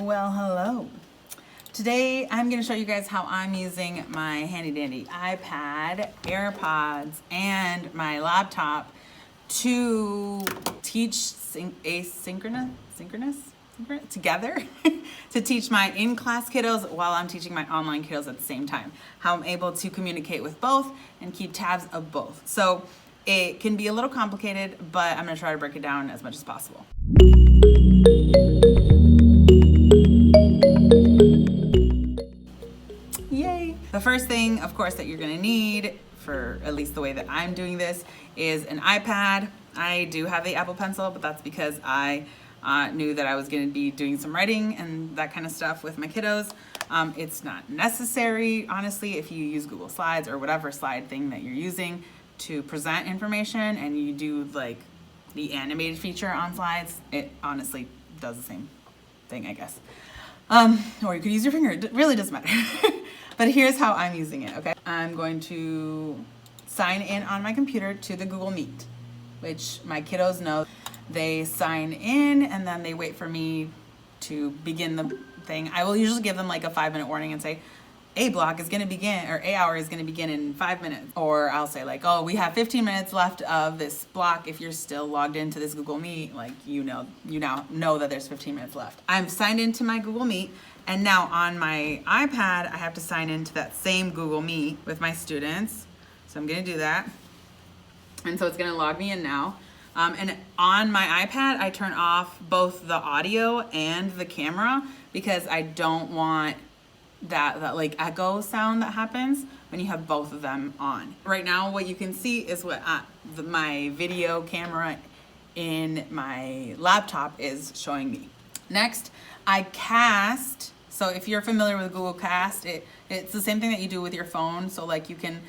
Well, hello. Today I'm going to show you guys how I'm using my handy dandy iPad, AirPods, and my laptop to teach asynchronous together to teach my in-class kiddos while I'm teaching my online kiddos at the same time. How I'm able to communicate with both and keep tabs of both. So it can be a little complicated, but I'm going to try to break it down as much as possible. Yay! The first thing, of course, that you're going to need, for at least the way that I'm doing this, is an iPad. I do have the Apple Pencil, but that's because I knew that I was going to be doing some writing and that kind of stuff with my kiddos. It's not necessary, honestly, if you use Google Slides or whatever slide thing that you're using to present information and you do like the animated feature on slides. It honestly does the same thing, I guess. Or you could use your finger. It really doesn't matter. But here's how I'm using it, okay? I'm going to sign in on my computer to the Google Meet, which my kiddos know. They sign in and then they wait for me to begin the thing. I will usually give them like a 5-minute warning and say, A block is gonna begin, or A hour is gonna begin in 5 minutes. Or I'll say like, oh, we have 15 minutes left of this block. If you're still logged into this Google Meet, like you now know that there's 15 minutes left. I'm signed into my Google Meet, and now on my iPad, I have to sign into that same Google Meet with my students. So I'm gonna do that. And so it's gonna log me in now. And on my iPad, I turn off both the audio and the camera because I don't want that like echo sound that happens when you have both of them on. Right now, what you can see is what my video camera in my laptop is showing me. Next, I cast. So if you're familiar with Google Cast, it's the same thing that you do with your phone. So like you can,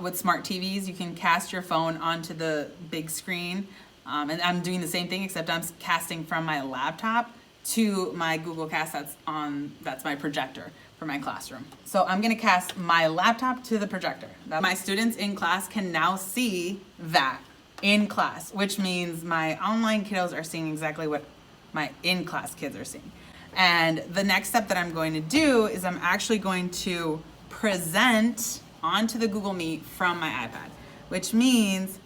with smart TVs, you can cast your phone onto the big screen. And I'm doing the same thing, except I'm casting from my laptop to my Google Cast that's my projector for my classroom. So I'm gonna cast my laptop to the projector. My students in class can now see that in class, which means my online kiddos are seeing exactly what my in-class kids are seeing. And the next step that I'm going to do is I'm actually going to present onto the Google Meet from my iPad, which means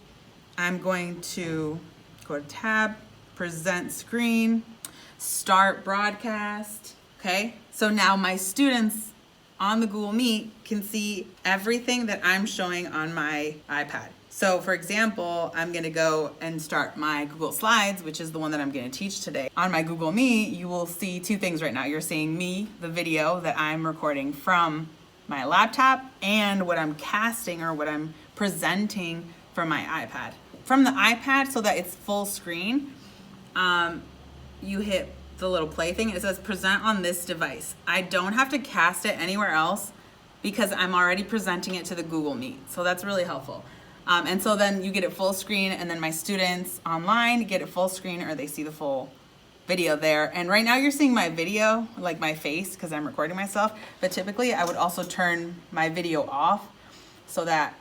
I'm going to go to tab, present screen, start broadcast, okay? So now my students on the Google Meet can see everything that I'm showing on my iPad. So for example, I'm gonna go and start my Google Slides, which is the one that I'm gonna teach today. On my Google Meet, you will see two things right now. You're seeing me, the video that I'm recording from my laptop, and what I'm casting or what I'm presenting from my iPad. From the iPad, so that it's full screen, you hit the little play thing. It says present on this device. I don't have to cast it anywhere else because I'm already presenting it to the Google Meet. So that's really helpful. And so then you get it full screen, and then my students online get it full screen, or they see the full video there. And right now you're seeing my video, like my face, because I'm recording myself. But typically I would also turn my video off so that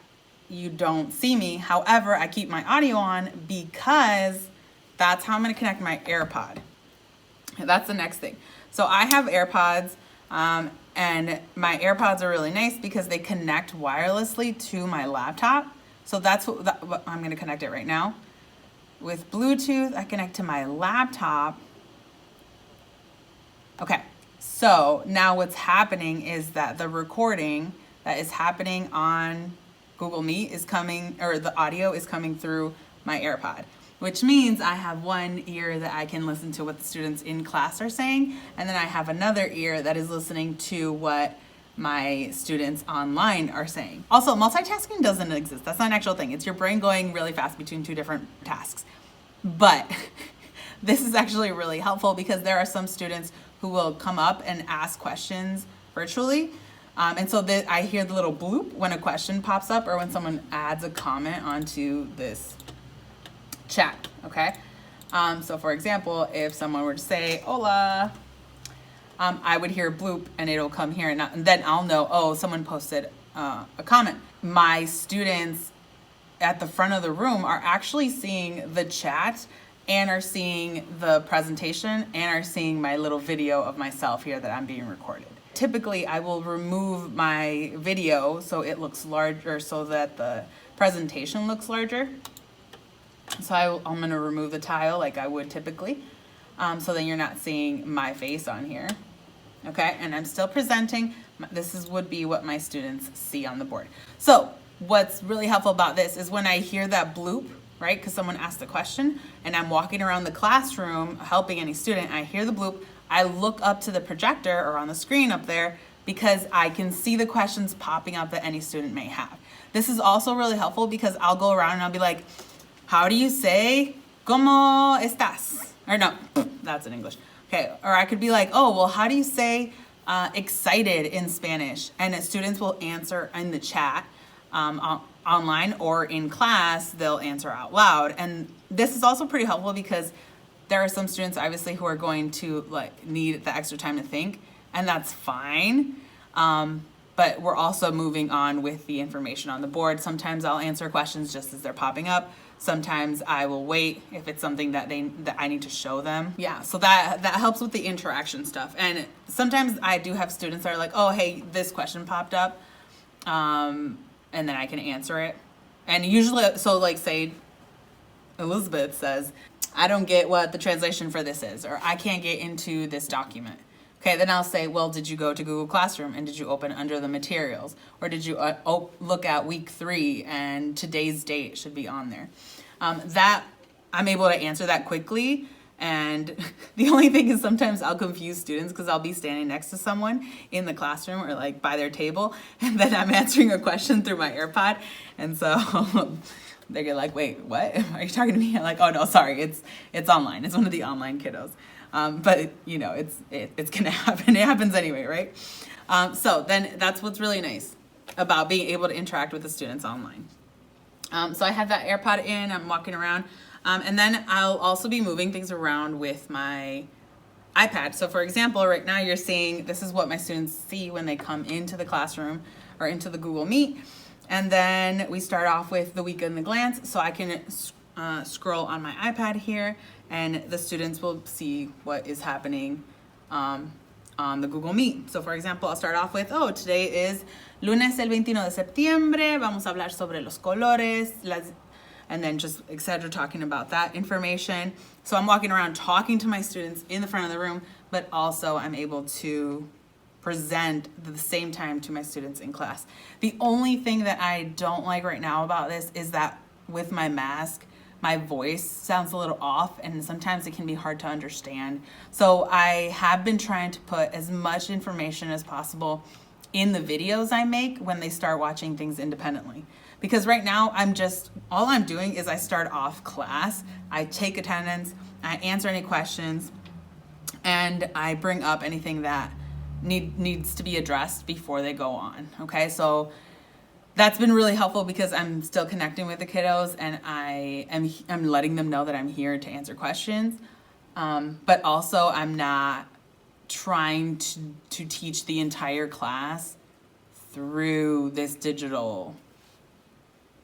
you don't see me. However, I keep my audio on because that's how I'm gonna connect my AirPod. That's the next thing. So I have AirPods, and my AirPods are really nice because they connect wirelessly to my laptop. So that's what I'm gonna connect it right now. With Bluetooth, I connect to my laptop. Okay, so now what's happening is that the recording that is happening on Google Meet is coming, or the audio is coming through my AirPod, which means I have one ear that I can listen to what the students in class are saying, and then I have another ear that is listening to what my students online are saying. Also, multitasking doesn't exist. That's not an actual thing. It's your brain going really fast between two different tasks. But this is actually really helpful because there are some students who will come up and ask questions virtually. And so I hear the little bloop when a question pops up or when someone adds a comment onto this chat, okay? So for example, if someone were to say, hola, I would hear a bloop and it'll come here, and then I'll know, oh, someone posted a comment. My students at the front of the room are actually seeing the chat and are seeing the presentation and are seeing my little video of myself here that I'm being recorded. Typically, I will remove my video so it looks larger, so that the presentation looks larger. So I'm going to remove the tile like I would typically, so then you're not seeing my face on here. Okay, and I'm still presenting. This would be what my students see on the board. So what's really helpful about this is when I hear that bloop, right, because someone asked a question and I'm walking around the classroom helping any student, I hear the bloop, I look up to the projector or on the screen up there because I can see the questions popping up that any student may have. This is also really helpful because I'll go around and I'll be like, how do you say, ¿Cómo estás? Or no, that's in English. Okay, or I could be like, oh, well, how do you say excited in Spanish? And students will answer in the chat online, or in class, they'll answer out loud. And this is also pretty helpful because there are some students obviously who are going to like need the extra time to think, and that's fine. But we're also moving on with the information on the board. Sometimes I'll answer questions just as they're popping up. Sometimes I will wait if it's something that I need to show them. Yeah, so that helps with the interaction stuff. And sometimes I do have students that are like, oh, hey, this question popped up, and then I can answer it. And usually, so like say Elizabeth says, I don't get what the translation for this is, or I can't get into this document. Okay, then I'll say, well, did you go to Google Classroom and did you open under the materials? Or did you look at week 3 and today's date should be on there? That I'm able to answer that quickly. And the only thing is sometimes I'll confuse students because I'll be standing next to someone in the classroom or like by their table, and then I'm answering a question through my AirPod. And so they get like, wait, what? Are you talking to me? I'm like, oh no, sorry, it's online. It's one of the online kiddos. But you know, it's gonna happen. It happens anyway, right? So then that's what's really nice about being able to interact with the students online. So I have that AirPod in, I'm walking around, and then I'll also be moving things around with my iPad. So for example, right now you're seeing, this is what my students see when they come into the classroom or into the Google Meet. And then we start off with the week in the glance. So I can scroll on my iPad here, and the students will see what is happening on the Google Meet. So for example, I'll start off with, oh, today is lunes el 21 de septiembre, vamos a hablar sobre los colores, and then just etc., talking about that information. So I'm walking around talking to my students in the front of the room, but also I'm able to present at the same time to my students in class. The only thing that I don't like right now about this is that with my mask, my voice sounds a little off, and sometimes it can be hard to understand. So I have been trying to put as much information as possible in the videos I make when they start watching things independently. Because right now all I'm doing is I start off class, I take attendance, I answer any questions, and I bring up anything that needs to be addressed before they go on. Okay, so that's been really helpful because I'm still connecting with the kiddos, and I'm letting them know that I'm here to answer questions. But also I'm not trying to teach the entire class through this digital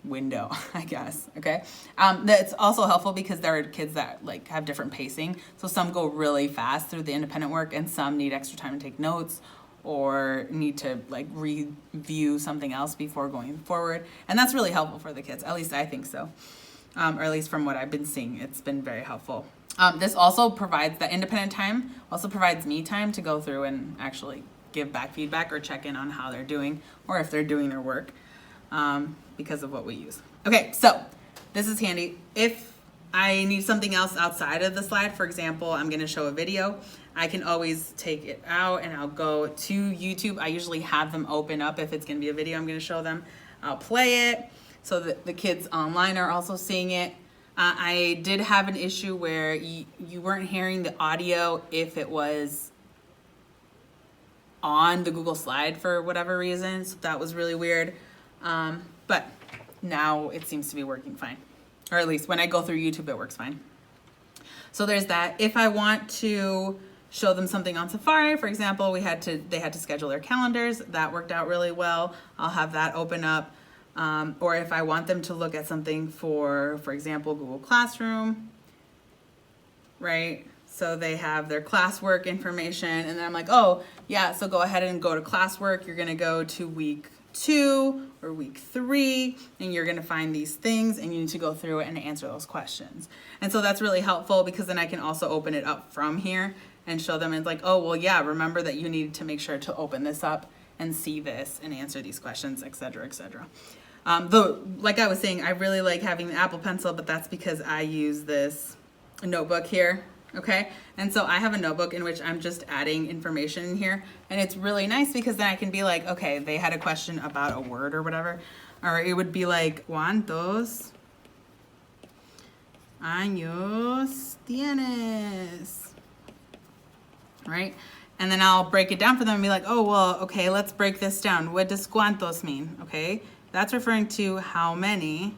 window, I guess. Okay. That's also helpful because there are kids that like have different pacing. So some go really fast through the independent work, and some need extra time to take notes or need to like review something else before going forward. And that's really helpful for the kids. At least I think so. Or at least from what I've been seeing, it's been very helpful. This also provides, the independent time also provides me time to go through and actually give back feedback or check in on how they're doing or if they're doing their work, because of what we use. Okay, so this is handy. If I need something else outside of the slide, for example, I'm gonna show a video, I can always take it out and I'll go to YouTube. I usually have them open up if it's gonna be a video I'm gonna show them. I'll play it so that the kids online are also seeing it. I did have an issue where you weren't hearing the audio if it was on the Google slide for whatever reason, so that was really weird. But now it seems to be working fine. Or at least when I go through YouTube, it works fine. So there's that. If I want to show them something on Safari, for example, they had to schedule their calendars. That worked out really well. I'll have that open up. Or if I want them to look at something for example, Google Classroom, right? So they have their classwork information, and then I'm like, oh, yeah, so go ahead and go to classwork. You're gonna go to week 2 or week 3, and you're gonna find these things, and you need to go through it and answer those questions. And so that's really helpful because then I can also open it up from here and show them, and like, oh, well, yeah, remember that you need to make sure to open this up and see this and answer these questions, et cetera, et cetera. Though, like I was saying, I really like having the Apple Pencil, but that's because I use this notebook here, okay? And so I have a notebook in which I'm just adding information in here, and it's really nice because then I can be like, okay, they had a question about a word or whatever, or it would be like, ¿cuántos años tienes? Right? And then I'll break it down for them and be like, oh, well, okay, let's break this down. What does cuántos mean? Okay, that's referring to how many,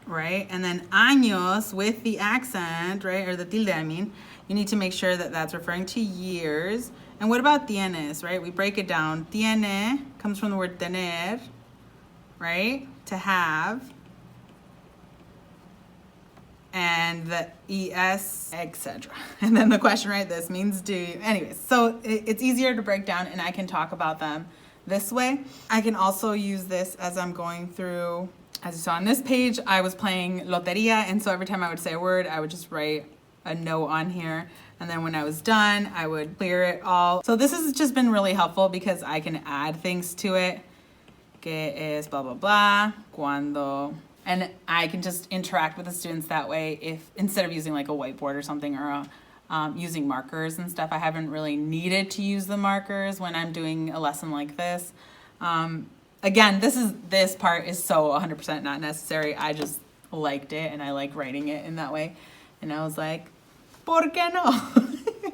right? And then años with the accent, right, or the tilde, I mean, you need to make sure that that's referring to years. And what about tienes, right? We break it down. Tiene comes from the word tener, right? To have. And the es, etc. And then the question, right? This means do you. Anyways, so it's easier to break down, and I can talk about them this way. I can also use this as I'm going through. As you saw on this page, I was playing loteria, and so every time I would say a word, I would just write a note on here. And then when I was done, I would clear it all. So this has just been really helpful because I can add things to it. Que es blah, blah, blah, cuando. And I can just interact with the students that way if instead of using like a whiteboard or something, or using markers and stuff. I haven't really needed to use the markers when I'm doing a lesson like this. Again, this part is so 100% not necessary. I just liked it and I like writing it in that way. And I was like, ¿por qué no?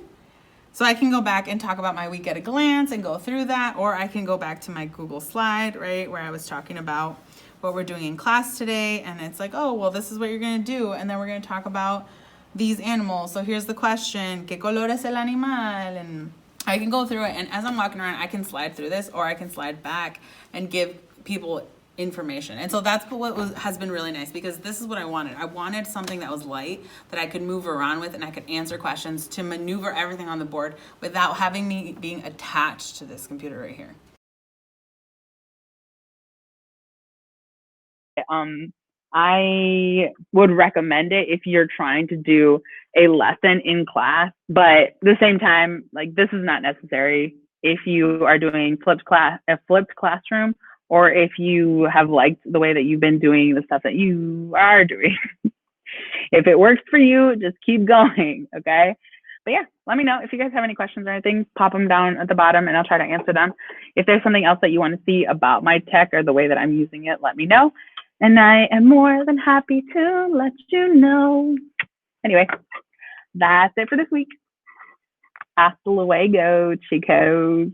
So I can go back and talk about my week at a glance and go through that, or I can go back to my Google slide, right, where I was talking about what we're doing in class today, and it's like, oh, well, this is what you're going to do, and then we're going to talk about these animals. So here's the question, ¿qué color es el animal? And I can go through it, and as I'm walking around, I can slide through this, or I can slide back and give people information. And so that's what has been really nice, because this is what I wanted. I wanted something that was light, that I could move around with, and I could answer questions, to maneuver everything on the board without having me being attached to this computer right here. I would recommend it if you're trying to do a lesson in class, but at the same time, like, this is not necessary if you are doing a flipped classroom, or if you have liked the way that you've been doing the stuff that you are doing. If it works for you, just keep going, okay? But yeah, let me know if you guys have any questions or anything. Pop them down at the bottom and I'll try to answer them. If there's something else that you want to see about my tech or the way that I'm using it, let me know. And I am more than happy to let you know. Anyway, that's it for this week. Hasta luego, chicos.